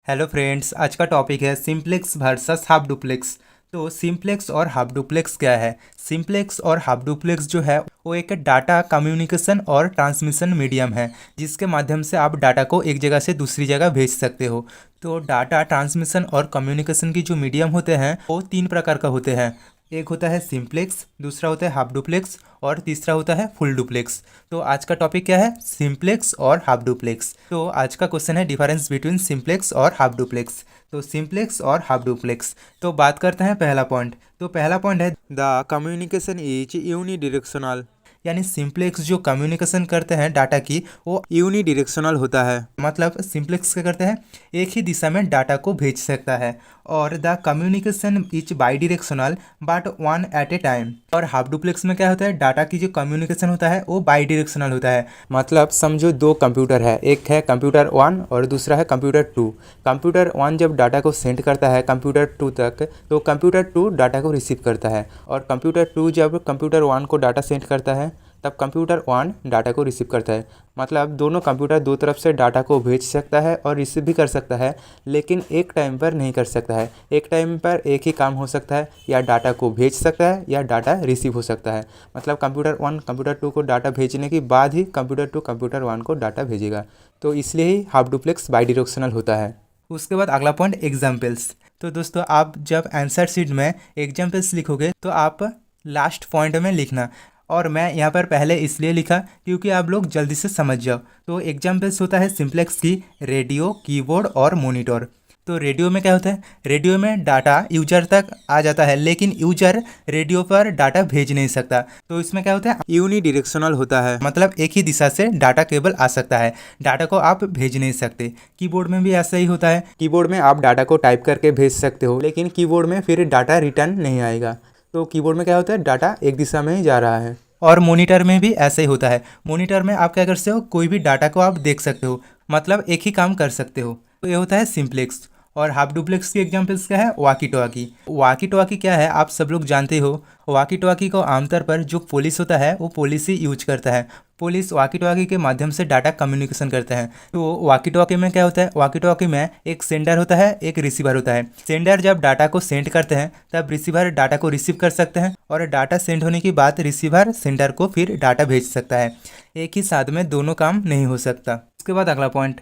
Hello friends, आज का topic है सिंप्लेक्स वर्सेस हाफ डुप्लेक्स। तो सिंप्लेक्स और हाफ डुप्लेक्स क्या है? सिंप्लेक्स और हाफ डुप्लेक्स जो है वो एक डाटा कम्युनिकेशन और ट्रांसमिशन मीडियम है, जिसके माध्यम से आप डाटा को एक जगह से दूसरी जगह भेज सकते हो। तो डाटा ट्रांसमिशन और कम्युनिकेशन की जो मीडियम होते हैं वो तीन प्रकार का होते हैं। एक होता है सिंप्लेक्स, दूसरा होता है हाफ डुप्लेक्स और तीसरा होता है फुल डुप्लेक्स। तो आज का टॉपिक क्या है? सिंप्लेक्स और हाफ डुप्लेक्स। तो आज का क्वेश्चन है डिफरेंस बिटवीन सिंप्लेक्स और हाफ डुप्लेक्स। तो सिंप्लेक्स और हाफ डुप्लेक्स। तो बात करते हैं पहला पॉइंट। तो पहला पॉइंट है द कम्युनिकेशन इज यूनिडिरेक्शनल, यानी सिंप्लेक्स जो कम्युनिकेशन करते हैं डाटा की वो यूनिडिरेक्शनल होता है। मतलब सिंप्लेक्स क्या करते हैं, एक ही दिशा में डाटा को भेज सकता है। और the communication is bidirectional but one at a time. और हाफ डुप्लेक्स में क्या होता है, डाटा की जो कम्युनिकेशन होता है वो बाई डिरेक्शनल होता है। मतलब समझो दो कंप्यूटर है, एक है कंप्यूटर 1 और दूसरा है कंप्यूटर 2। कंप्यूटर 1 जब डाटा को सेंड करता है कंप्यूटर 2 तक, तो कंप्यूटर 2 डाटा को रिसीव करता है। और कंप्यूटर 2 जब कंप्यूटर 1 को डाटा सेंड करता है तब कंप्यूटर 1 डाटा को रिसीव करता है। मतलब दोनों कंप्यूटर दो तरफ से डाटा को भेज सकता है और रिसीव भी कर सकता है, लेकिन एक टाइम पर नहीं कर सकता है। एक टाइम पर एक ही काम हो सकता है, या डाटा को भेज सकता है या डाटा रिसीव हो सकता है। मतलब कंप्यूटर 1 कंप्यूटर 2 को डाटा भेजने के बाद ही कंप्यूटर 2 कंप्यूटर 1 को डाटा भेजेगा। तो इसलिए ही हाफ डुप्लेक्स बाई डिरेक्शनल होता है। उसके बाद अगला पॉइंट एग्जाम्पल्स। तो दोस्तों, आप जब आंसर शीट में एग्जाम्पल्स लिखोगे तो आप लास्ट पॉइंट में लिखना। और मैं यहाँ पर पहले इसलिए लिखा क्योंकि आप लोग जल्दी से समझ जाओ। तो एग्जाम्पल्स होता है सिंप्लेक्स की रेडियो, कीबोर्ड और मॉनिटर। तो रेडियो में क्या होता है, रेडियो में डाटा यूजर तक आ जाता है, लेकिन यूजर रेडियो पर डाटा भेज नहीं सकता। तो इसमें क्या होता है, यूनिडिरेक्शनल होता है। मतलब एक ही दिशा से डाटा केवल आ सकता है, डाटा को आप भेज नहीं सकते। कीबोर्ड में भी ऐसा ही होता है। कीबोर्ड में आप डाटा को टाइप करके भेज सकते हो, लेकिन कीबोर्ड में फिर डाटा रिटर्न नहीं आएगा। तो कीबोर्ड में क्या होता है, डाटा एक दिशा में ही जा रहा है। और मॉनिटर में भी ऐसे ही होता है। मॉनिटर में आप क्या कर सकते हो, कोई भी डाटा को आप देख सकते हो, मतलब एक ही काम कर सकते हो। तो ये होता है सिंप्लेक्स। और हाफ डुप्लेक्स की एग्जांपल्स क्या है, वाकी टॉकी। वाकी टॉकी क्या है, आप सब लोग जानते हो। वाकी टॉकी को आमतौर पर जो पुलिस होता है वो पुलिस ही यूज करता है। पुलिस वाकी टॉकी के माध्यम से डाटा कम्युनिकेशन करते हैं। तो वाकी टॉकी में क्या होता है, वाकी टॉकी में एक सेंडर होता है, एक रिसीवर होता है। सेंडर जब डाटा को सेंड करते हैं तब रिसीवर डाटा को रिसीव कर सकते हैं, और डाटा सेंड होने के बाद रिसीवर सेंडर को फिर डाटा भेज सकता है। एक ही साथ में दोनों काम नहीं हो सकता। उसके बाद अगला point,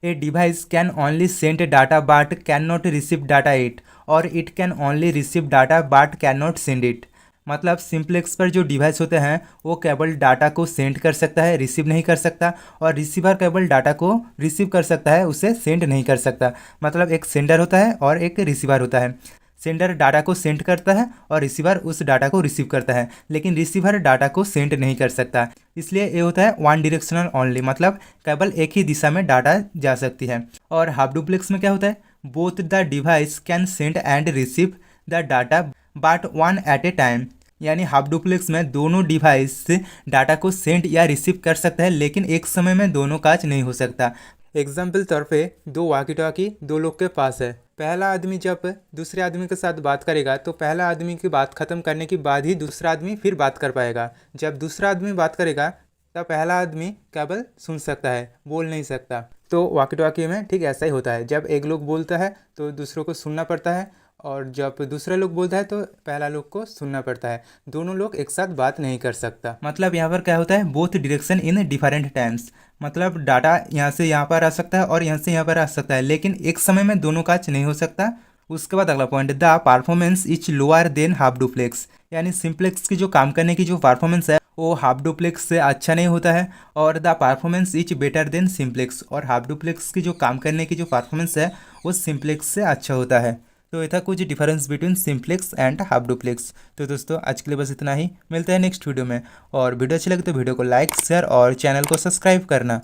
a device can only send data but can not receive data it, और it can only receive data but can not send it. मतलब सिंप्लेक्स पर जो डिवाइस होते हैं वो केवल डाटा को सेंड कर सकता है, रिसीव नहीं कर सकता। और रिसीवर केवल डाटा को रिसीव कर सकता है, उसे सेंड नहीं कर सकता। मतलब एक सेंडर होता है और एक रिसीवर होता है। सेंडर डाटा को सेंड करता है और रिसीवर उस डाटा को रिसीव करता है, लेकिन रिसीवर डाटा को सेंड नहीं कर सकता। इसलिए ये होता है वन डायरेक्शनल ओनली, मतलब केवल एक ही दिशा में डाटा जा सकती है। और हाफ डुप्लेक्स में क्या होता है, both the device can send and receive the data but one at a time. यानी हाफ डुप्लेक्स में दोनों डिवाइस डाटा को सेंड या रिसीव कर सकता है, लेकिन एक समय में दोनों काज नहीं हो सकता। एग्जाम्पल तौर पे दो वाकी टॉकी दो लोग के पास है। पहला आदमी जब दूसरे आदमी के साथ बात करेगा तो पहला आदमी की बात खत्म करने के बाद ही दूसरा आदमी फिर बात कर पाएगा। जब दूसरा आदमी बात करेगा तब पहला आदमी केवल सुन सकता है, बोल नहीं सकता। तो वाकी टॉकी में ठीक ऐसा ही होता है, जब एक लोग बोलता है तो दूसरों को सुनना पड़ता है, और जब दूसरा लोग बोलता है तो पहला लोग को सुनना पड़ता है। दोनों लोग एक साथ बात नहीं कर सकता। मतलब यहाँ पर क्या होता है, both direction in different times. मतलब डाटा यहाँ से यहाँ पर आ सकता है और यहाँ से यहाँ पर आ सकता है, लेकिन एक समय में दोनों काज नहीं हो सकता। उसके बाद अगला point, the performance is lower than half duplex. यानी सिंप्लेक्स की जो काम करने की जो परफॉर्मेंस है वो हाफ डुप्लेक्स से अच्छा नहीं होता है। और the performance is better than simplex. और हाफ डुप्लेक्स की जो काम करने की जो परफॉर्मेंस है वो सिंप्लेक्स से अच्छा होता है। तो ये था कुछ difference between simplex and half duplex. तो दोस्तों, आज के लिए बस इतना ही। मिलते हैं नेक्स्ट वीडियो में। और वीडियो अच्छी लगे तो वीडियो को लाइक, शेयर और चैनल को सब्सक्राइब करना।